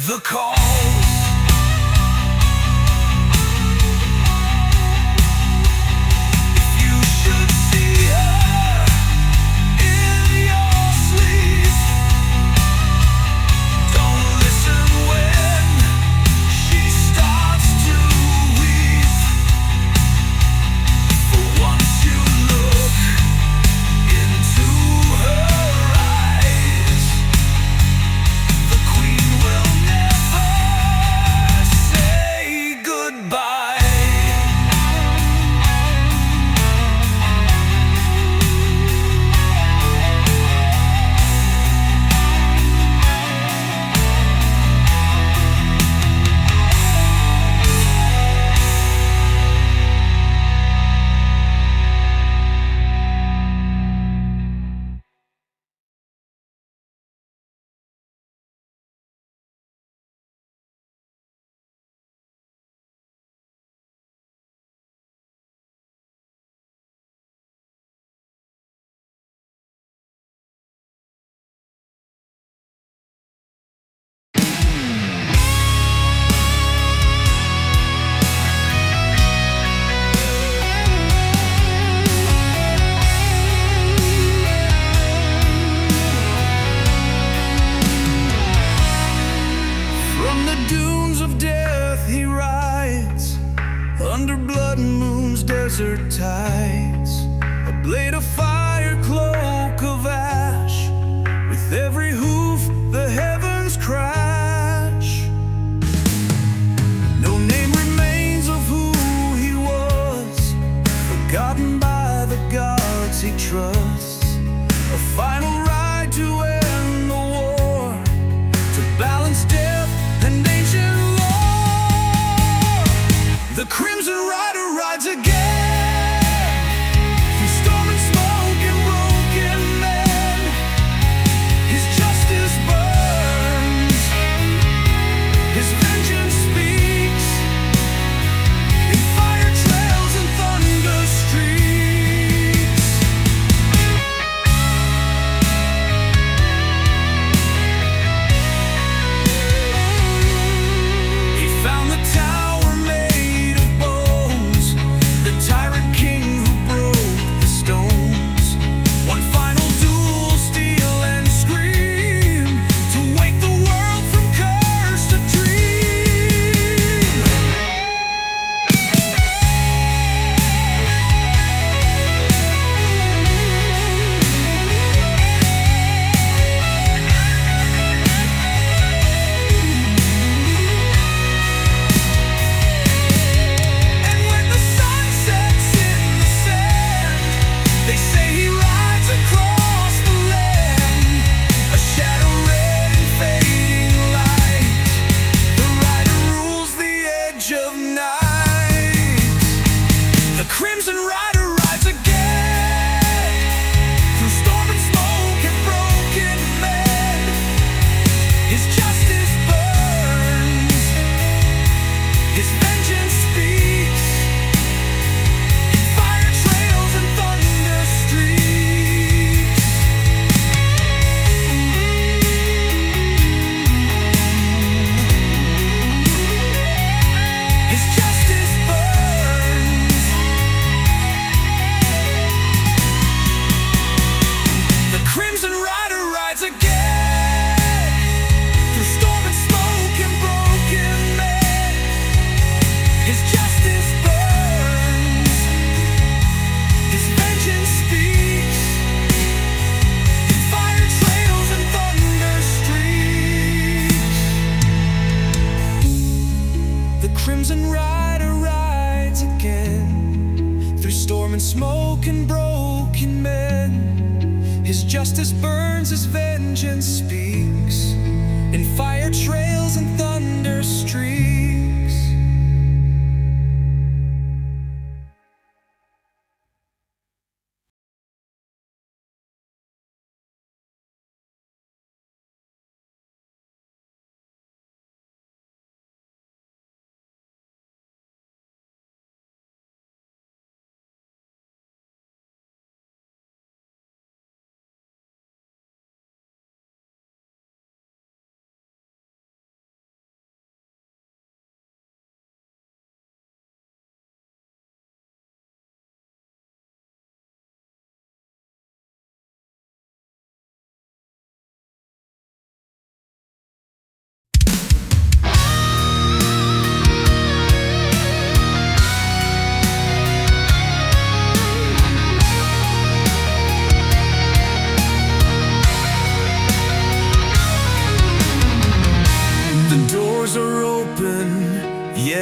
The calls. You should see her in your sleep. Don't listen when she starts to weep. For once you look into her eyes, the queen will never say goodbye. From the dunes of death he rides, under blood and moon's desert tides. A blade of fire, cloak of ash, with every hoof the heavens crash. No name remains of who he was, forgotten by the gods he trusts. A final ride to end the war, to balance death and ancient lore. The Crimson Rider rides again, through storm and smoke and broken men. His justice burns, his vengeance speaks, in fire trails and thunder streaks. He found the tower made of bones, the tyrant king who broke the stones. One final duel, steel and scream, to wake the world from curse to dream. And when the sun sets in the sand, they say he rides across the land, a shadow red and fading light. The rider rules the edge of night. The Crimson Rider rides again, through storm and smoke and broken men. His justice burns, his vengeance speaks, in fire trails and thunder streaks. His justice burns. The Crimson Rider rides again, through storm and smoke and broken men. His justice burns, his vengeance speaks, in fire trails and thunder streaks. The Crimson Rider rides again, through storm and smoke and broken men. His justice burns, his vengeance speaks, in fire trails and thunder streaks.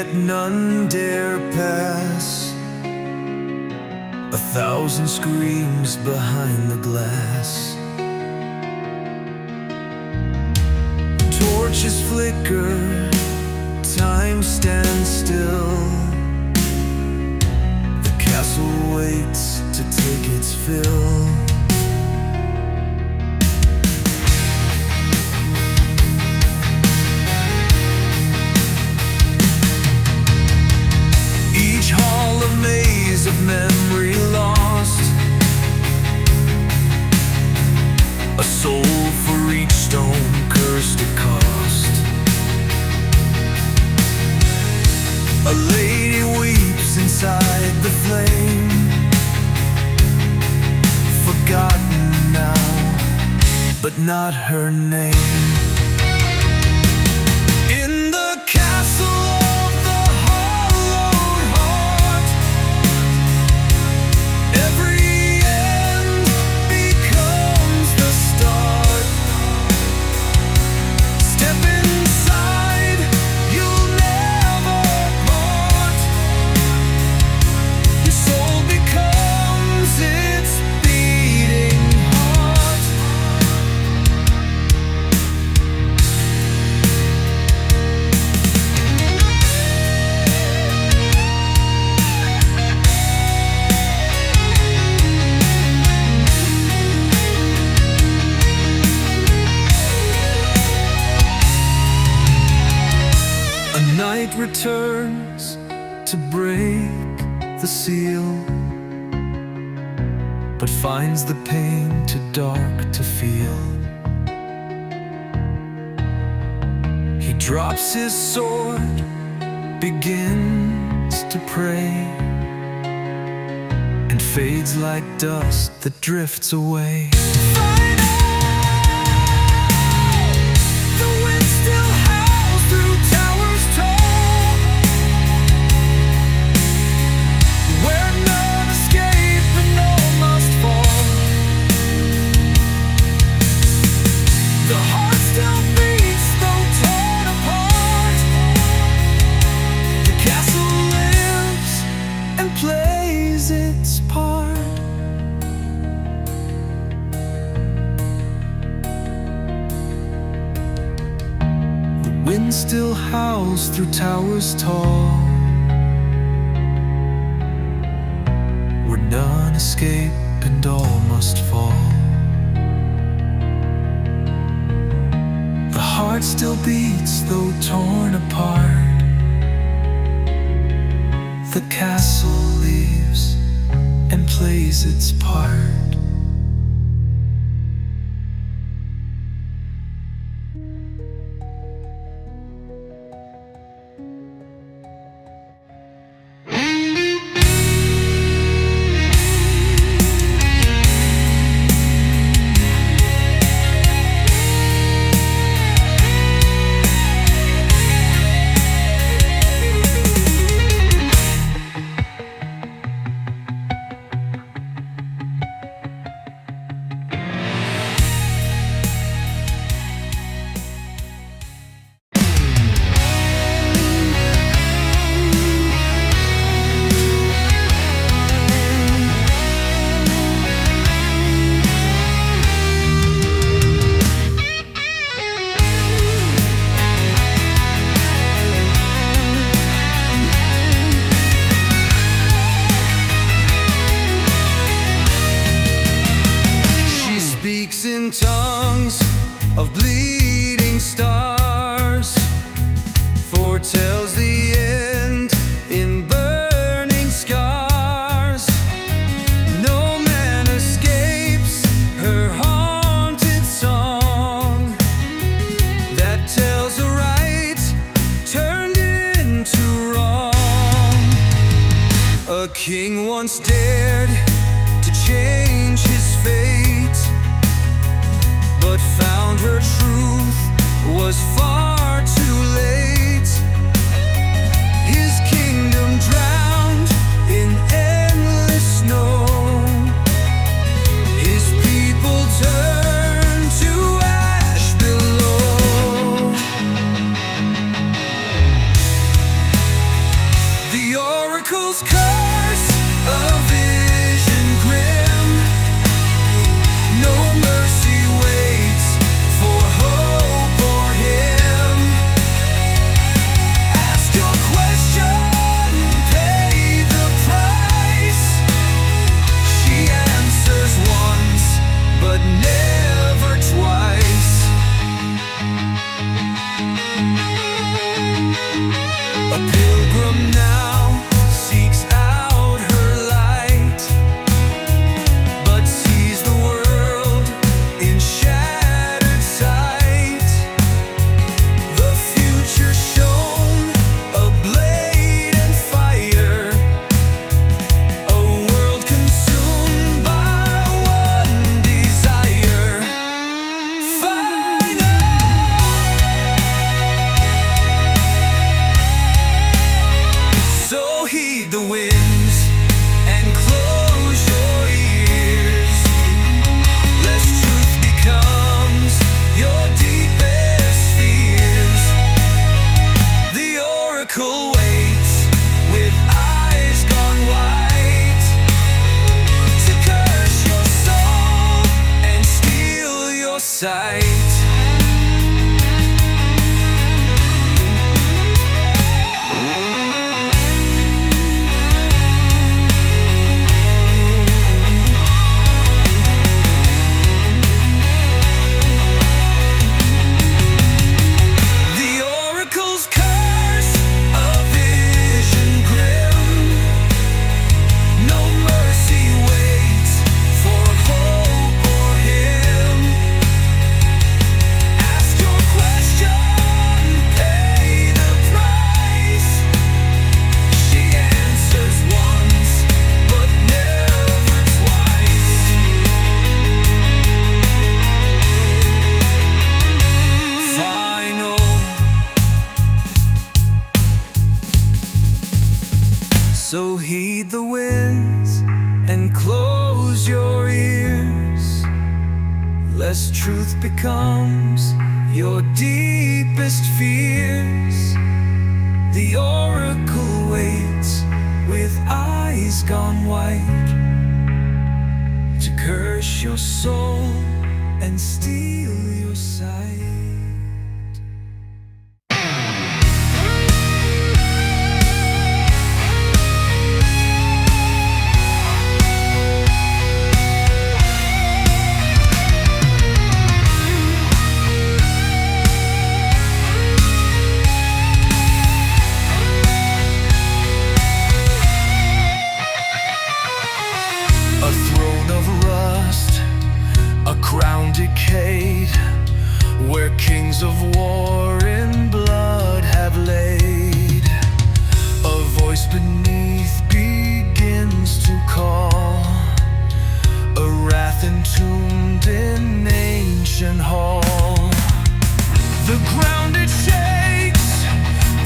yet none dare pass. 1,000 screams behind the glass. Torches flicker, time stands still. The castle waits to take its fill. Each hall a maze of memory lost, a soul for each stone cursed it cost. A lady weeps inside the flame, forgotten now, but not her name. In the castle of the hollowed heart, every end becomes the start. Step inside, you'll never part. Your soul becomes its beating heart. A night returns to break the seal, but finds the pain too dark to feel. He drops his sword, begins to pray, and fades like dust that drifts away. The wind still howls through towers tall, where none escape and all must fall. The heart still beats though torn apart. The castle lives and plays its part. The wind still howls through towers tall, where none escape and all must fall. The heart still beats though torn apart. The castle leaves and plays its part. In tongues of bleeding stars, foretells the end in burning scars. No man escapes her haunted song, that tells a right turned into wrong. A king once dared to change his fate, but found her truth was far too late. His kingdom drowned in endless snow. His people turned to ash below. heed the winds and close your ears, lest truth becomes your deepest fears. The oracle waits with eyes gone white to curse your soul and steal your sight. A throne of rust, a crown decayed, where kings of war in blood have laid. A voice beneath begins to call, a wrath entombed in ancient hall. The ground it shakes,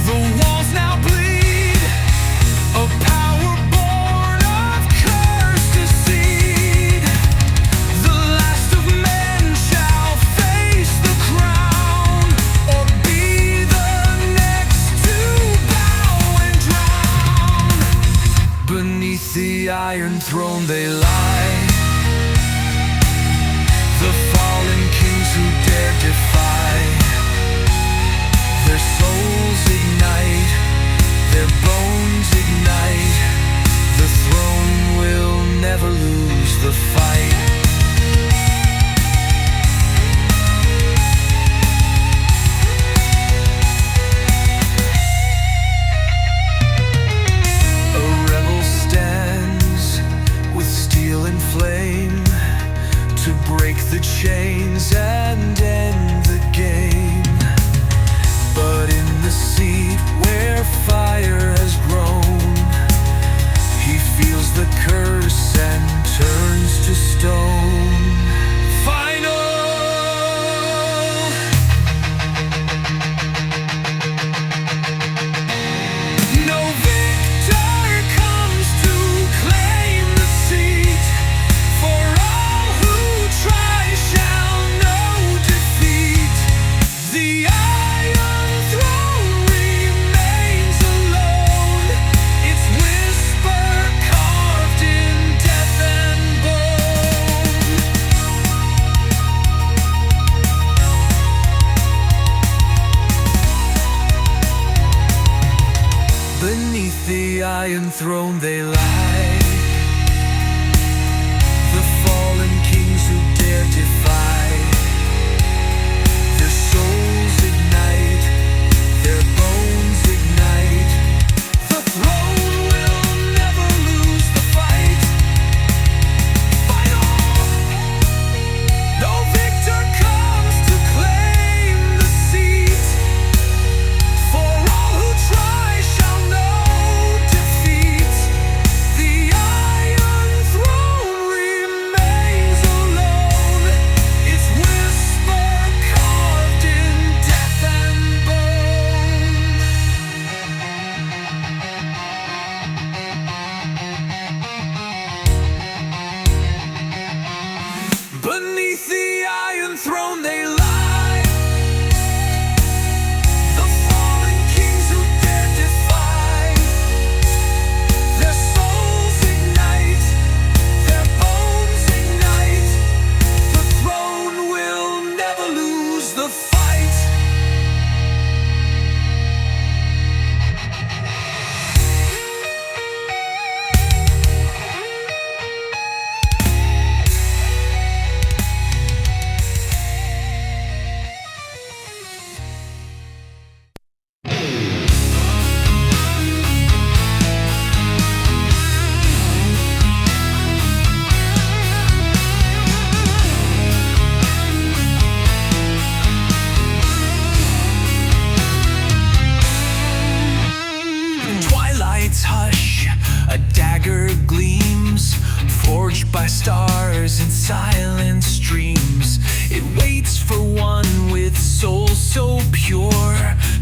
the walls now bleed, a power born of cursed deceit. The last of men shall face the crown, or be the next to bow and drown. Beneath the iron throne they lie, the fallen kings who dare defy. Their souls ignite, their bones ignite. The throne will never lose the fight. A rebel stands with steel and flame to break the chains and end the game. But in the seat where fire has grown, he feels the curse and turns to stone. Final. No victor comes to claim the seat, for all who try shall know defeat. The Iron Throne remains alone, its whisper carved in death and bone. Beneath the Iron Throne they lie, the fallen kings who dare defy. Their souls ignite, their bones ignite. The throne will never lose the fight. Final. No victor comes to claim the seat, for all who try shall know defeat. The Iron Throne remains alone, its whisper carved in death and bone. Beneath the Iron Throne they lie, the fallen kings who dare defy. Their souls ignite, their bones ignite. The throne will never lose the fight. Twilight's hush, a dagger gleams, forged by stars in silent streams. It waits for one with soul so pure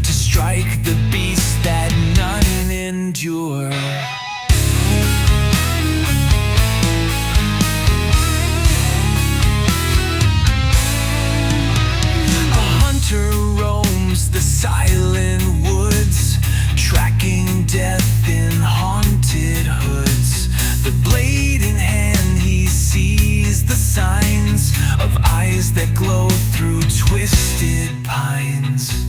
to strike the beast that none endure. silent woods, tracking death in haunted hoods. The blade in hand, he sees the signs of eyes that glow through twisted pines.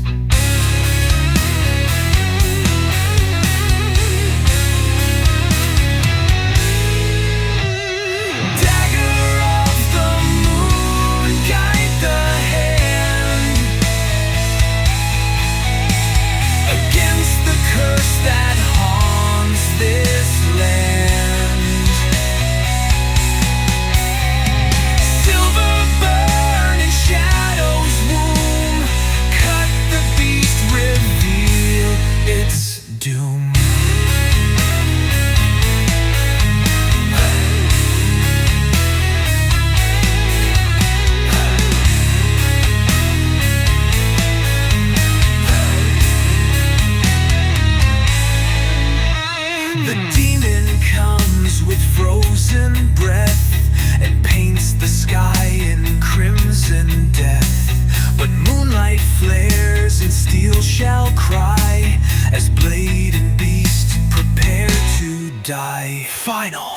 That haunts this land. Silver burn in shadows womb, cut the beast, reveal its doom. The demon comes with frozen breath and paints the sky in crimson death. But moonlight flares and steel shall cry as blade and beast prepare to die. Final.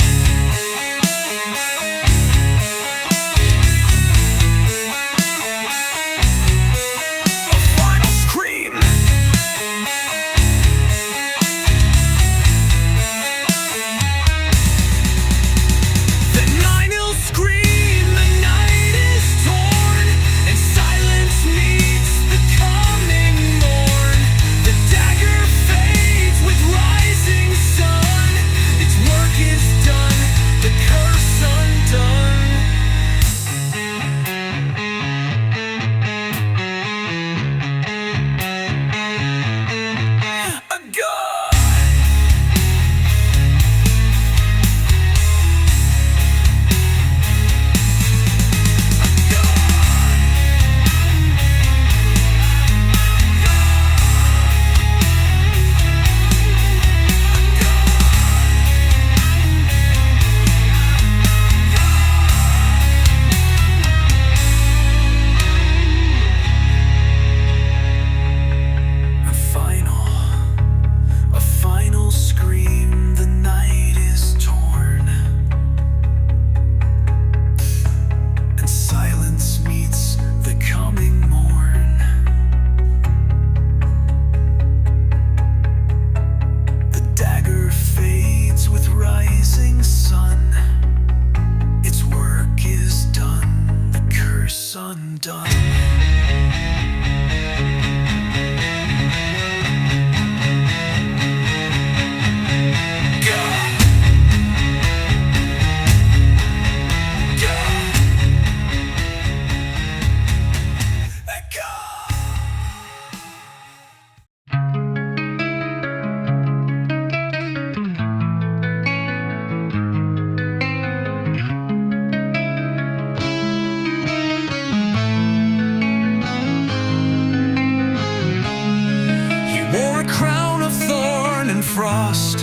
Frost,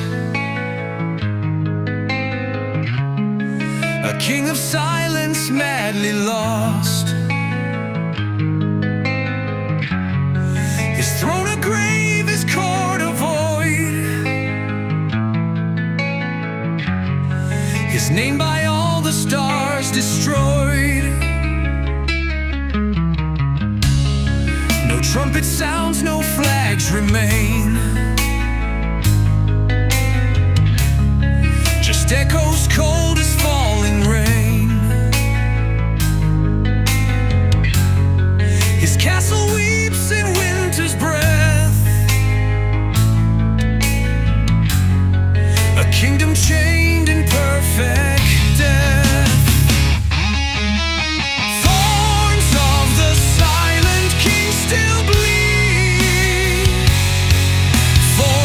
a king of silence madly lost. His throne a grave, his court a void, his name by all the stars destroyed. No trumpet sounds, no flags remain, just echoes cold as falling rain. His castle weeps in winter's breath, a kingdom chained in perfect death. Thorns of the silent king still bleed for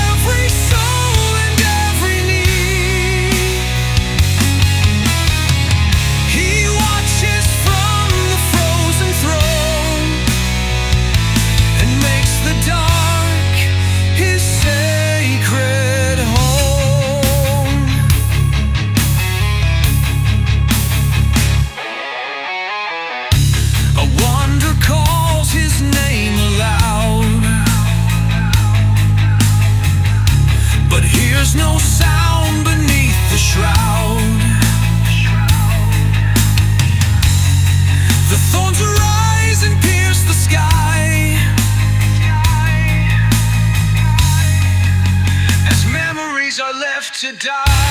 every soul and every need. He watches from the frozen throne and makes the dark his sacred home. A wonder calls his name aloud. to die.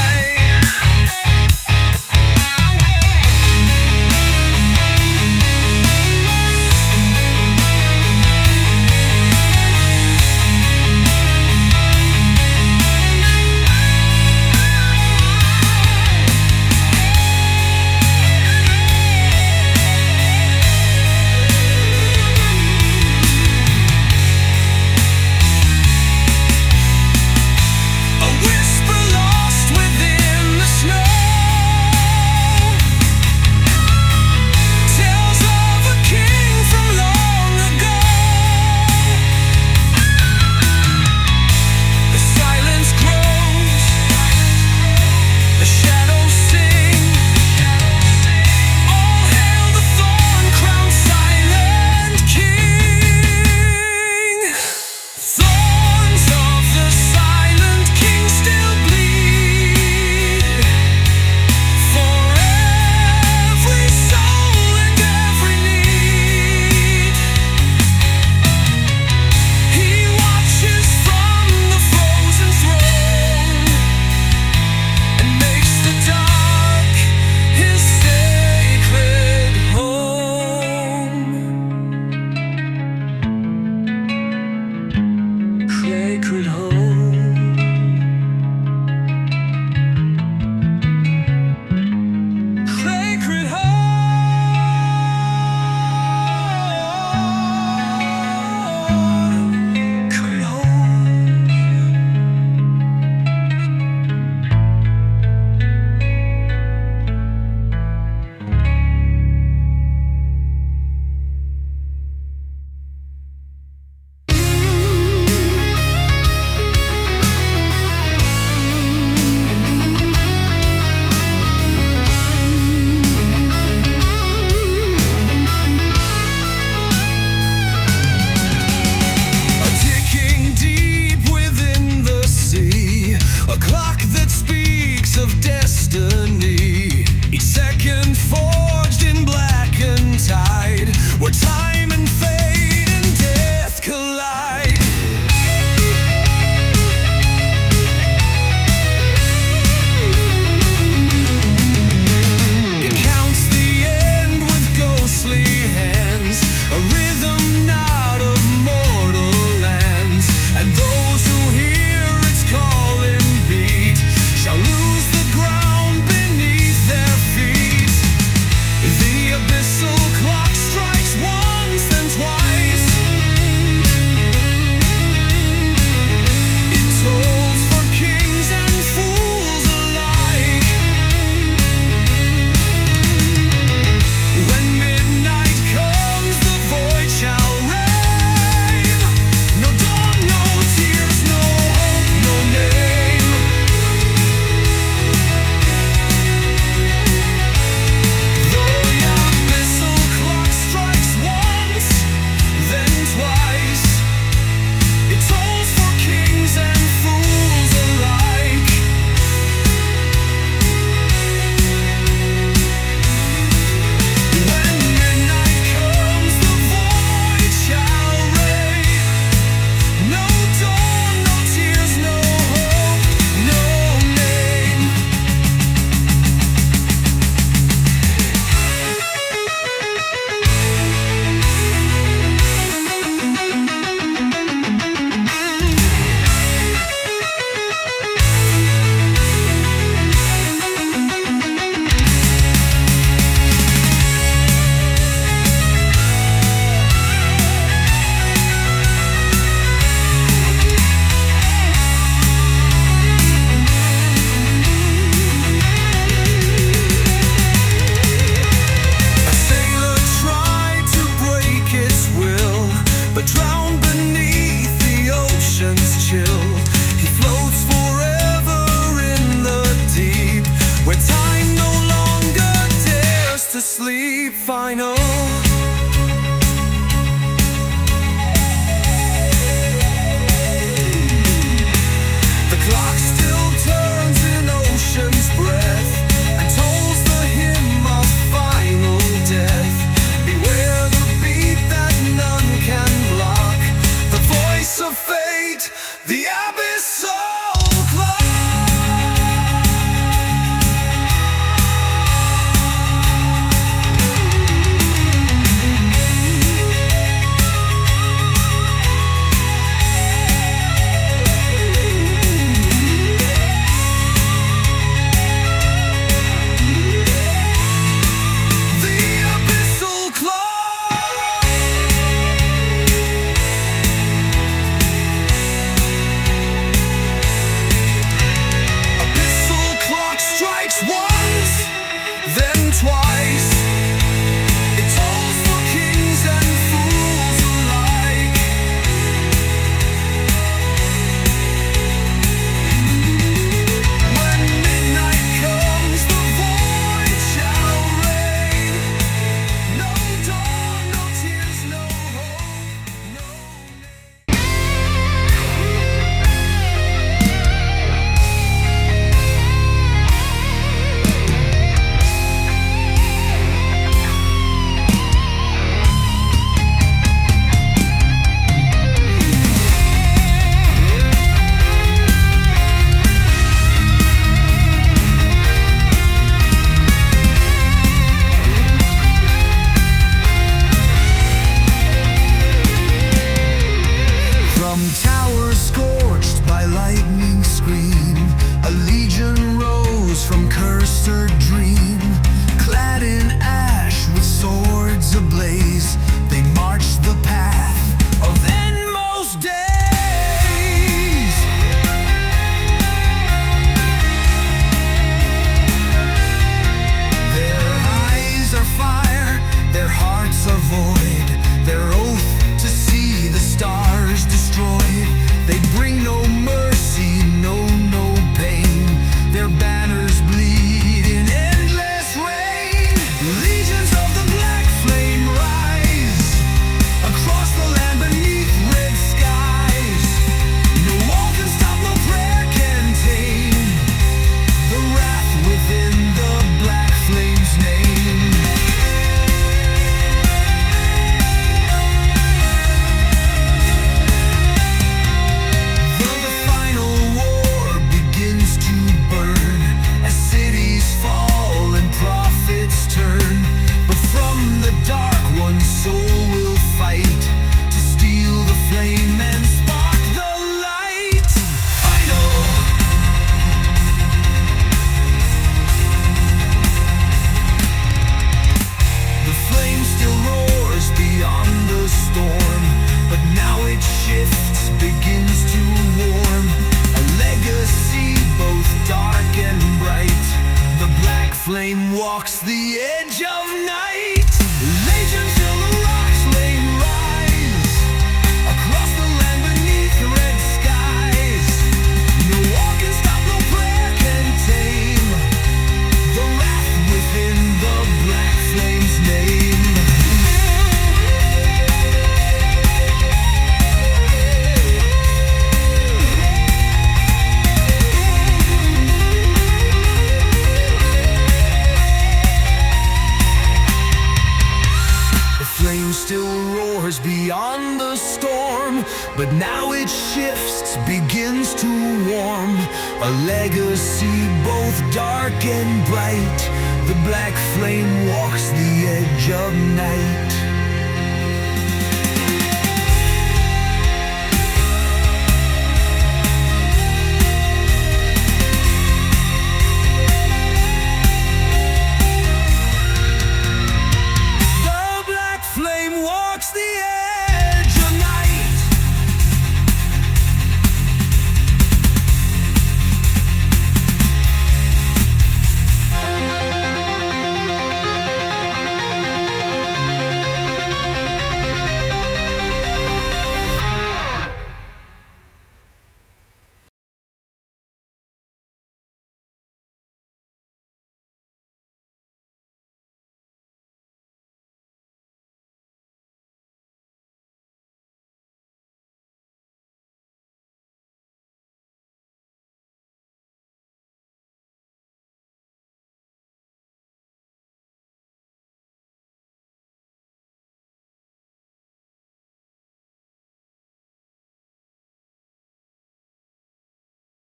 final. The clock still turns in ocean's breath and tolls the hymn of final death. Beware the beat that none can block, the voice of fate, the abyssal clock. From towers scorched by lightning scream, a legion rose from cursed dream. Clad in ash with swords ablaze, they marched the path of endmost days. Their eyes are fire, their hearts are void, their oath to see the stars destroyed. They bring no mercy, no pain. Their banners bleed in endless rain. Legions of the black flame rise across the land beneath red skies. No wall can stop, no prayer can tame the wrath within the black flame's name. Flame walks the edge of night. Legions till the rocks flame rise across the land beneath red skies. No wall can stop, no prayer can tame the wrath within the black flame's name. Still roars beyond the storm, but now it shifts, begins to warm. A legacy both dark and bright. The black flame walks the edge of night.